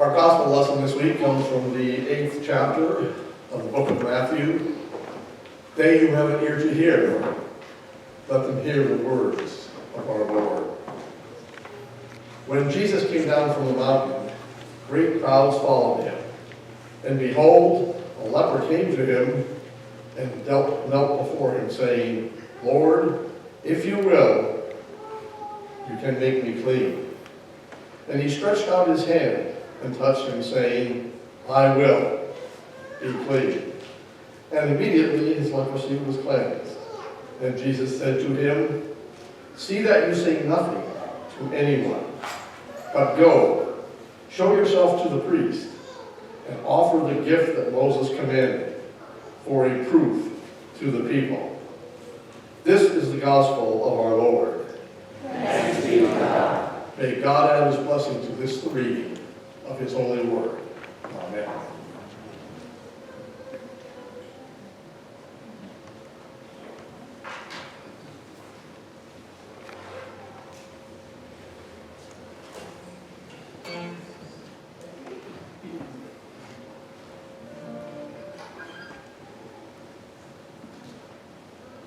Our gospel lesson this week comes from the 8th chapter of the book of Matthew. They who have an ear to hear, let them hear the words of our Lord. When Jesus came down from the mountain, great crowds followed him. And behold, a leper came to him and knelt before him, saying, Lord, if you will, you can make me clean. And he stretched out his hand and touched him, saying, I will, be clean. And immediately his leprosy was cleansed. And Jesus said to him, see that you say nothing to anyone, but go, show yourself to the priest, and offer the gift that Moses commanded, for a proof to the people. This is the gospel of our Lord. Thanks be to God. May God add his blessing to this reading of his holy word. Amen.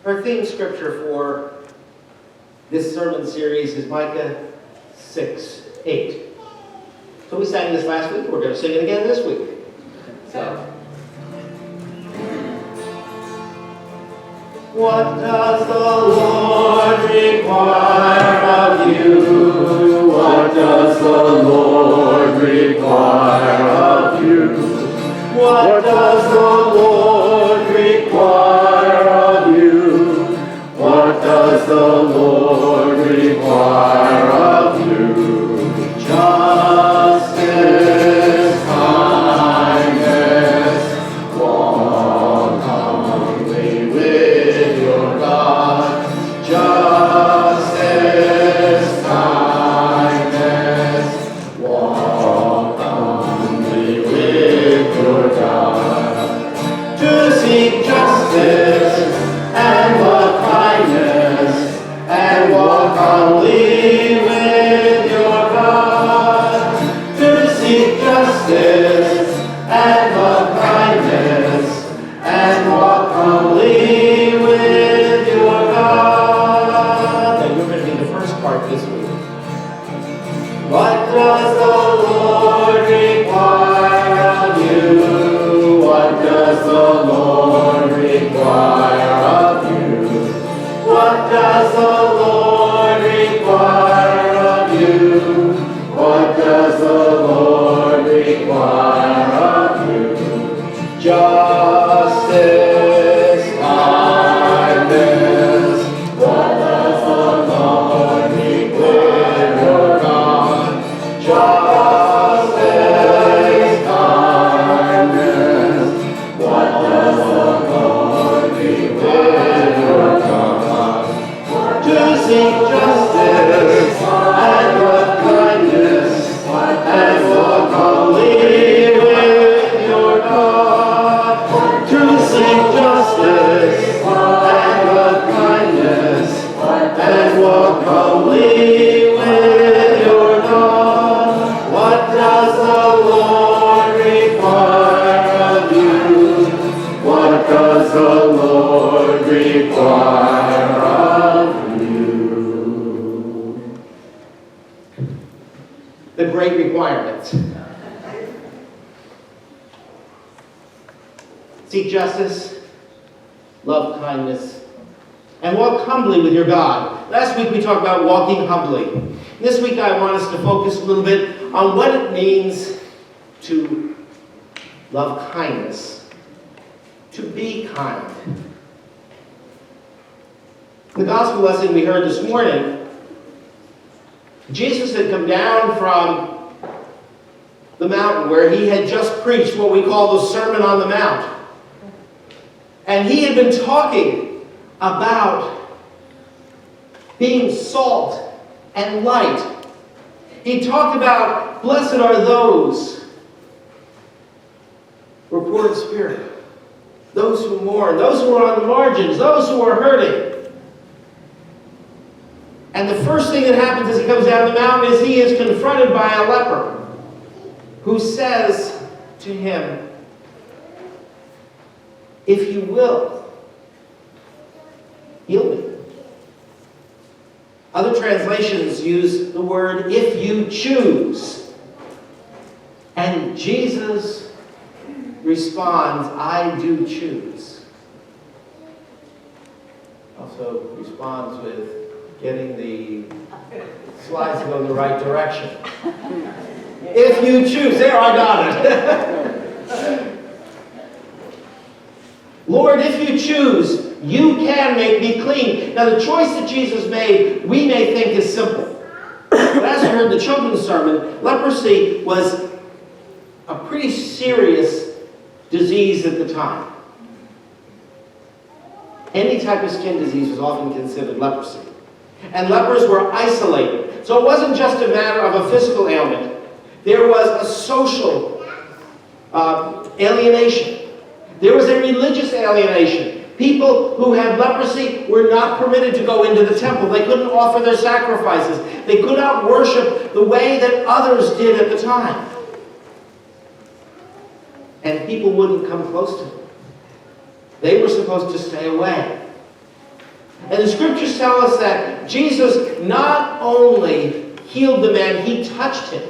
Our theme scripture for this sermon series is Micah 6:8. So we sang this last week. We're going to sing it again this week. So, what does the Lord require of you? What does the Lord require of you? What does the Lord require of you? What does the Lord require of you? Justice, kindness, walk humbly with your God. Justice, kindness, walk humbly with your God. To seek justice and love kindness and walk humbly with your God. To seek justice and love kindness and walk humbly with your God. And we're going to be the first part this week. What does the Lord require of you? What does the Lord require of you? What does the Lord require of you? What does the Lord require of you? Justice, kindness. What does the Lord require of God? Justice, kindness. What does the Lord require of God? To seek justice and love kindness and walk humbly with your God. To seek justice and love kindness and walk humbly with your God. What does the Lord require of you? What does the Lord require of you? The great requirements. Seek justice, love kindness, and walk humbly with your God. Last week we talked about walking humbly. This week I want us to focus a little bit on what it means to love kindness, to be kind. In the gospel lesson we heard this morning, Jesus had come down from the mountain where he had just preached what we call the Sermon on the Mount. And he had been talking about being salt and light. He talked about, blessed are those who are poor in spirit, those who mourn, those who are on the margins, those who are hurting. And the first thing that happens as he comes down the mountain is he is confronted by a leper who says to him, "If you will, heal me." Other translations use the word, "if you choose." And Jesus responds, "I do choose." Also responds with getting the slides to go in the right direction. If you choose. There, I got it. "Lord, if you choose, you can make me clean." Now, the choice that Jesus made, we may think is simple. But as we heard the children's sermon, leprosy was a pretty serious disease at the time. Any type of skin disease was often considered leprosy. And lepers were isolated. So it wasn't just a matter of a physical ailment. There was a social alienation. There was a religious alienation. People who had leprosy were not permitted to go into the temple. They couldn't offer their sacrifices. They could not worship the way that others did at the time. And people wouldn't come close to them. They were supposed to stay away. And the scriptures tell us that Jesus not only healed the man, he touched him.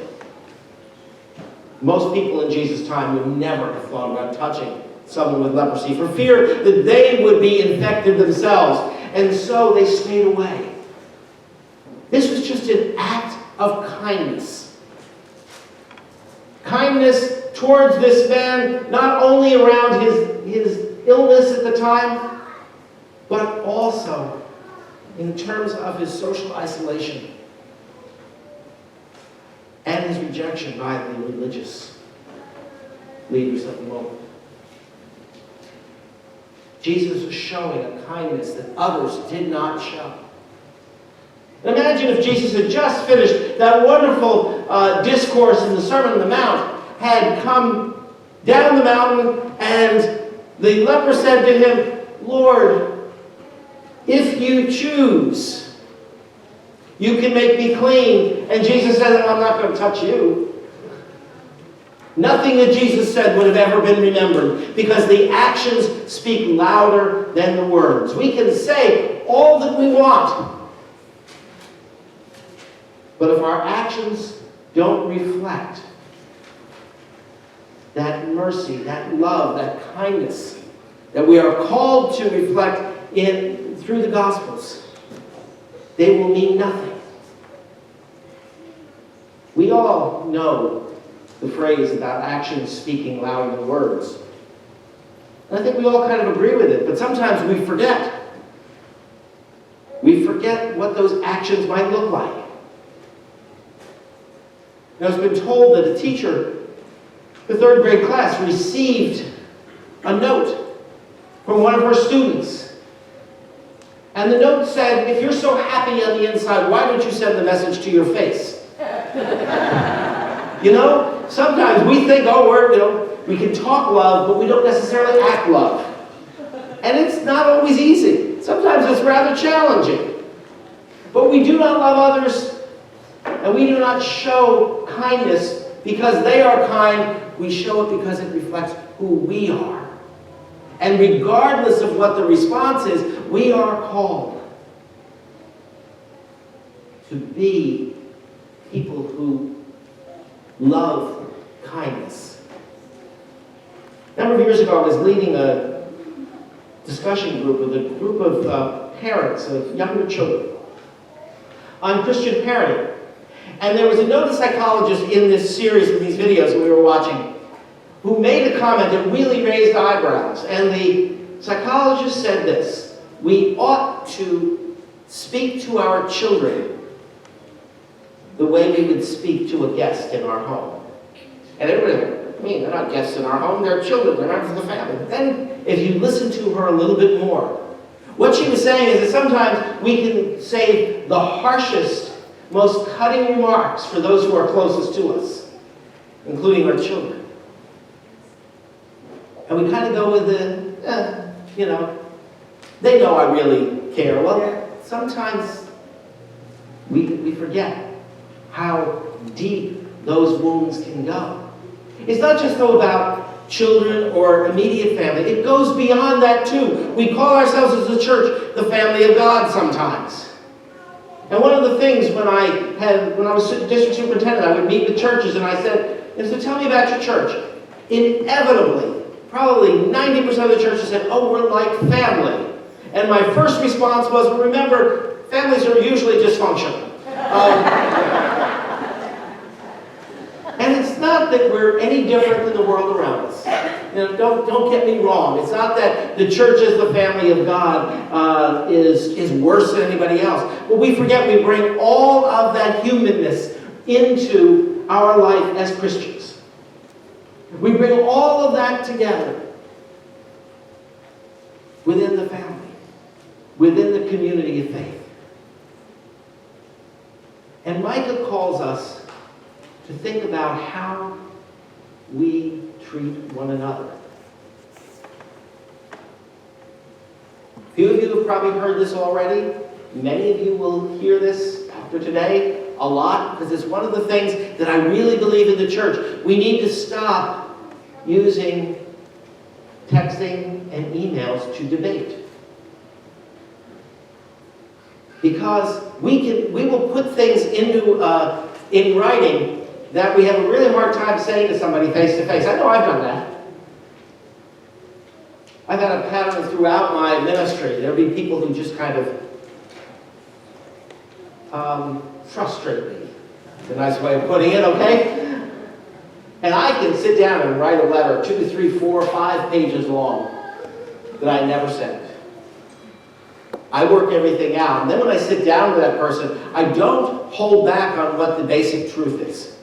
Most people in Jesus' time would never have thought about touching someone with leprosy for fear that they would be infected themselves. And so they stayed away. This was just an act of kindness. Kindness towards this man, not only around his illness at the time, but also in terms of his social isolation and his rejection by the religious leaders of the moment. Jesus was showing a kindness that others did not show. Imagine if Jesus had just finished that wonderful discourse in the Sermon on the Mount, had come down the mountain, and the leper said to him, "Lord, if you choose, you can make me clean." And Jesus said, "I'm not going to touch you." Nothing that Jesus said would have ever been remembered, because the actions speak louder than the words. We can say all that we want, but if our actions don't reflect that mercy, that love, that kindness that we are called to reflect through the Gospels, they will mean nothing. We all know the phrase about actions speaking louder than words. And I think we all kind of agree with it, but sometimes we forget. We forget what those actions might look like. Now, it's been told that a teacher, the third grade class, received a note from one of her students. And the note said, "If you're so happy on the inside, why don't you send the message to your face?" You know, sometimes we think, we can talk love, but we don't necessarily act love. And it's not always easy. Sometimes it's rather challenging. But we do not love others, and we do not show kindness because they are kind. We show it because it reflects who we are. And regardless of what the response is, we are called to be people who love kindness. A number of years ago, I was leading a discussion group with a group of parents of younger children on Christian parenting. And there was a noted psychologist in this series of these videos that we were watching who made a comment that really raised eyebrows. And the psychologist said this: "We ought to speak to our children the way we would speak to a guest in our home." And everybody's like, "What do you mean? They're not guests in our home, they're children, they're members of the family." But then, if you listen to her a little bit more, what she was saying is that sometimes we can say the harshest, most cutting remarks for those who are closest to us, including our children. And we kind of go with they know I really care. Well, sometimes we forget how deep those wounds can go. It's not just, though, about children or immediate family. It goes beyond that, too. We call ourselves as a church the family of God sometimes. And one of the things when I was district superintendent, I would meet with churches and I said, so tell me about your church. Inevitably, probably 90% of the churches said, oh, we're like family. And my first response was, well, remember, families are usually dysfunctional. And it's not that we're any different than the world around us. Don't get me wrong. It's not that the church as the family of God is worse than anybody else. But we forget we bring all of that humanness into our life as Christians. We bring all of that together within the family, within the community of faith. And Micah calls us to think about how we treat one another. A few of you have probably heard this already. Many of you will hear this after today a lot, because it's one of the things that I really believe in the church. We need to stop using texting and emails to debate. Because we will put things in writing that we have a really hard time saying to somebody face to face. I know I've done that. I've had a pattern throughout my ministry. There'll be people who just kind of frustrate me. That's a nice way of putting it, okay? And I can sit down and write a letter 2, 3, 4, 5 pages long that I never sent. I work everything out. And then when I sit down with that person, I don't hold back on what the basic truth is.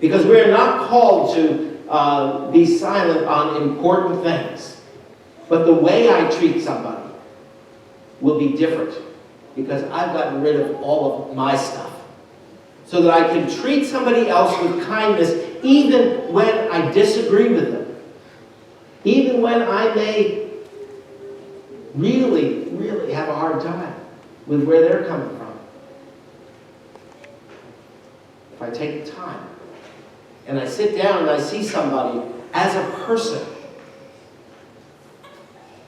Because we are not called to be silent on important things. But the way I treat somebody will be different. Because I've gotten rid of all of my stuff. So that I can treat somebody else with kindness even when I disagree with them. Even when I may really, really have a hard time with where they're coming from. If I take the time and I sit down and I see somebody as a person,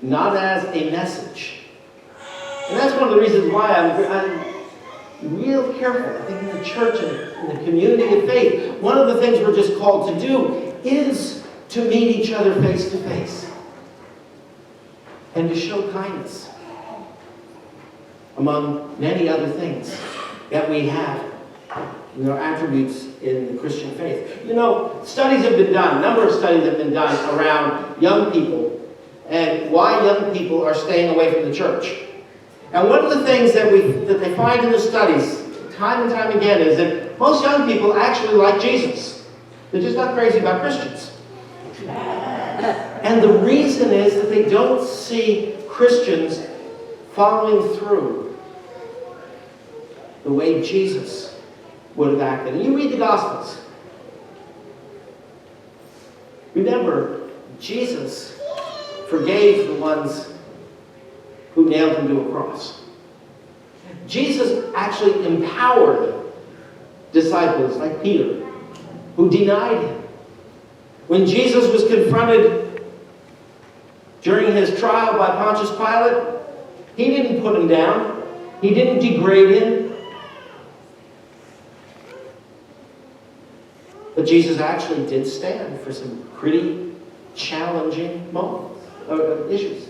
not as a message. And that's one of the reasons why I'm real careful. I think in the church and in the community of faith, one of the things we're just called to do is to meet each other face to face. And to show kindness, among many other things that we have in our attributes in the Christian faith. You know, studies have been done, a number of studies have been done around young people and why young people are staying away from the church. And one of the things that they find in the studies, time and time again, is that most young people actually like Jesus. They're just not crazy about Christians. And the reason is that they don't see Christians following through the way Jesus would have acted. And you read the Gospels. Remember, Jesus forgave the ones who nailed him to a cross. Jesus actually empowered disciples like Peter, who denied him. When Jesus was confronted during his trial by Pontius Pilate, he didn't put him down. He didn't degrade him. But Jesus actually did stand for some pretty challenging moments, issues.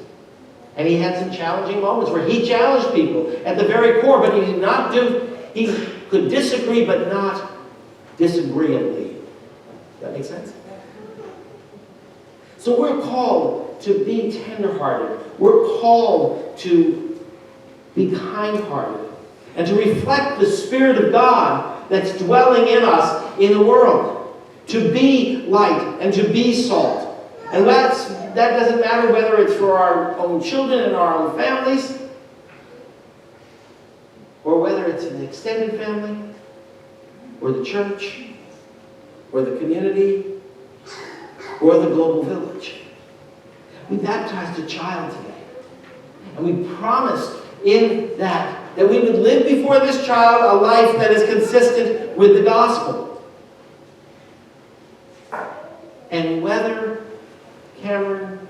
And he had some challenging moments where he challenged people at the very core, but he could disagree, but not disagreeably. Does that make sense? So we're called to be tenderhearted. We're called to be kindhearted and to reflect the Spirit of God that's dwelling in us in the world. To be light and to be salt. And that doesn't matter whether it's for our own children and our own families, or whether it's an extended family, or the church, or the community, or the global village. We baptized a child today. And we promised in that we would live before this child a life that is consistent with the gospel. And whether Cameron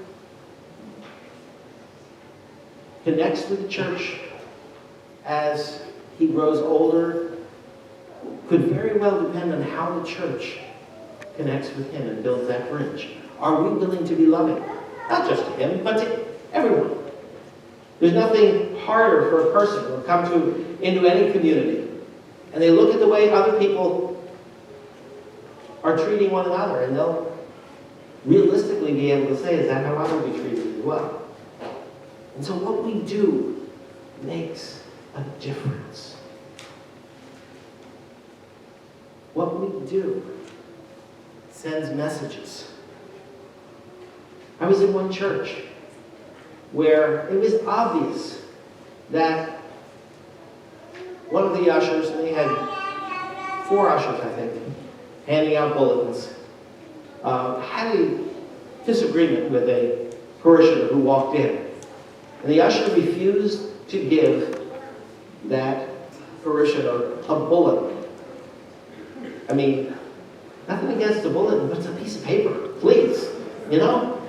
connects with the church as he grows older could very well depend on how the church connects with him and builds that bridge. Are we willing to be loving? Not just to him, but to everyone. There's nothing harder for a person who come into any community and they look at the way other people are treating one another, and they'll realistically be able to say, is that how I would be treated as well? And so what we do makes a difference. What we do sends messages. I was in one church where it was obvious that one of the ushers, and they had 4 ushers, I think, handing out bulletins, had a disagreement with a parishioner who walked in. And the usher refused to give that parishioner a bulletin. I mean, nothing against the bulletin, but it's a piece of paper, please, you know?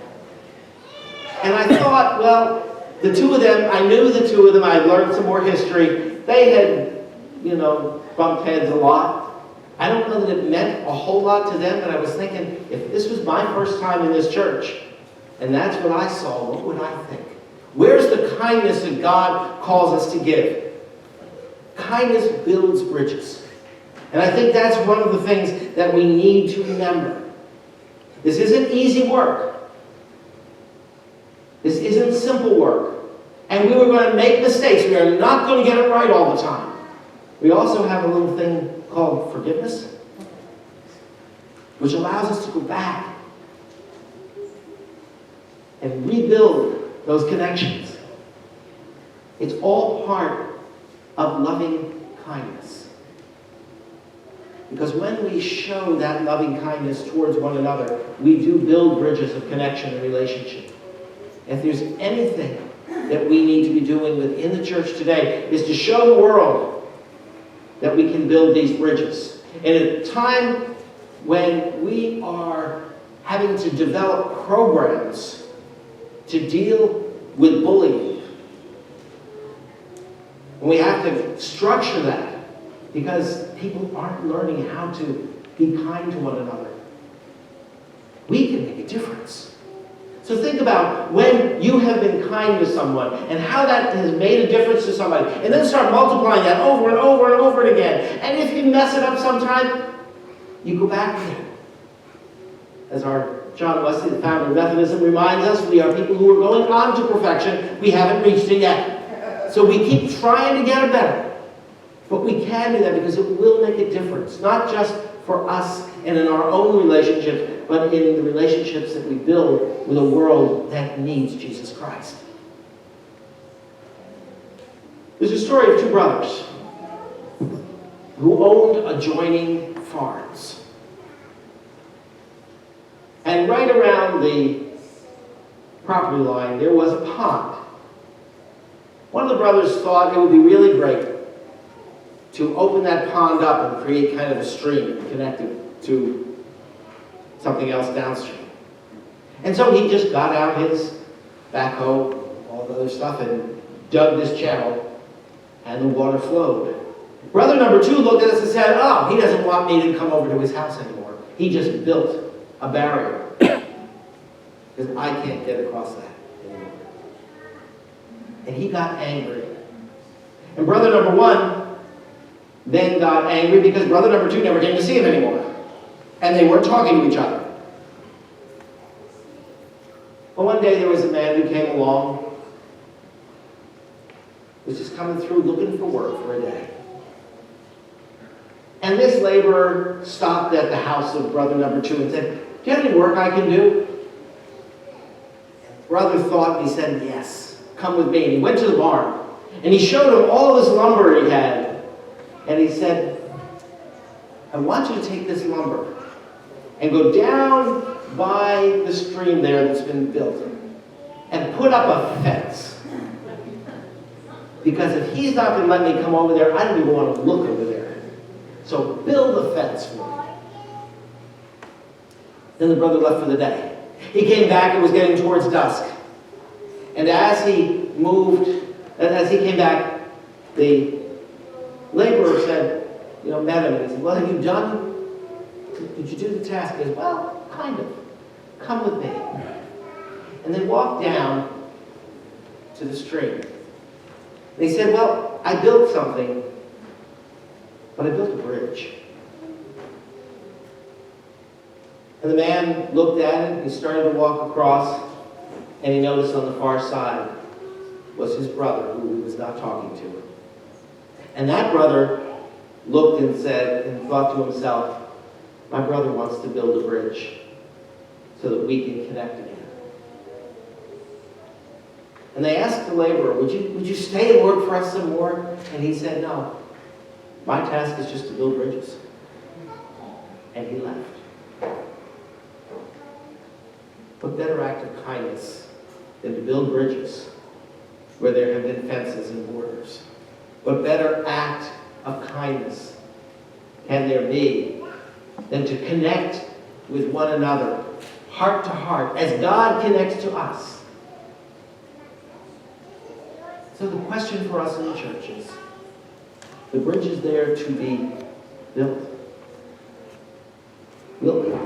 And I thought, well, the two of them, I knew the two of them, I learned some more history. They had, bumped heads a lot. I don't know that it meant a whole lot to them, but I was thinking, if this was my first time in this church, and that's what I saw, what would I think? Where's the kindness that God calls us to give? Kindness builds bridges. And I think that's one of the things that we need to remember. This isn't easy work. This isn't simple work. And we were going to make mistakes. We are not going to get it right all the time. We also have a little thing called forgiveness, which allows us to go back and rebuild those connections. It's all part of loving kindness. Because when we show that loving kindness towards one another, we do build bridges of connection and relationship. If there's anything that we need to be doing within the church today, is to show the world that we can build these bridges. And at a time when we are having to develop programs to deal with bullying, and we have to structure that because people aren't learning how to be kind to one another, we can make a difference. So think about when you have been kind to someone and how that has made a difference to somebody. And then start multiplying that over and over and over again. And if you mess it up sometime, you go back to it. As our John Wesley, the founder of Methodism, reminds us, we are people who are going on to perfection. We haven't reached it yet. So we keep trying to get it better. But we can do that because it will make a difference. Not just for us and in our own relationships, but in the relationships that we build with a world that needs Jesus Christ. There's a story of 2 brothers who owned adjoining farms. And right around the property line, there was a pond. One of the brothers thought it would be really great to open that pond up and create kind of a stream and connect it to something else downstream. And so he just got out his backhoe, all the other stuff, and dug this channel, and the water flowed. Brother number 2 looked at us and said, oh, he doesn't want me to come over to his house anymore. He just built a barrier because I can't get across that anymore. And he got angry. And brother number 1 then got angry because brother number 2 never came to see him anymore. And they weren't talking to each other. Well, one day there was a man who came along, was just coming through looking for work for a day. And this laborer stopped at the house of brother number 2 and said, do you have any work I can do? Brother thought, and he said, yes, come with me. And he went to the barn, and he showed him all of this lumber he had. And he said, I want you to take this lumber and go down by the stream there that's been built and put up a fence. Because if he's not going to let me come over there, I don't even want to look over there. So build a fence for me. Then the brother left for the day. He came back, it was getting towards dusk. And as he came back, the laborer said, met him, and he said, well, have you done, did you do the task? He goes, well, kind of. Come with me. And they walked down to the stream. And he said, well, I built something, but I built a bridge. And the man looked at it, he started to walk across, and he noticed on the far side was his brother, who he was not talking to. And that brother looked and said, and thought to himself, my brother wants to build a bridge so that we can connect again. And they asked the laborer, would you stay and work for us some more? And he said, no. My task is just to build bridges. And he left. What better act of kindness than to build bridges where there have been fences and borders? What better act of kindness can there be than to connect with one another, heart to heart, as God connects to us? So the question for us in the church is, the bridge is there to be built. Will we?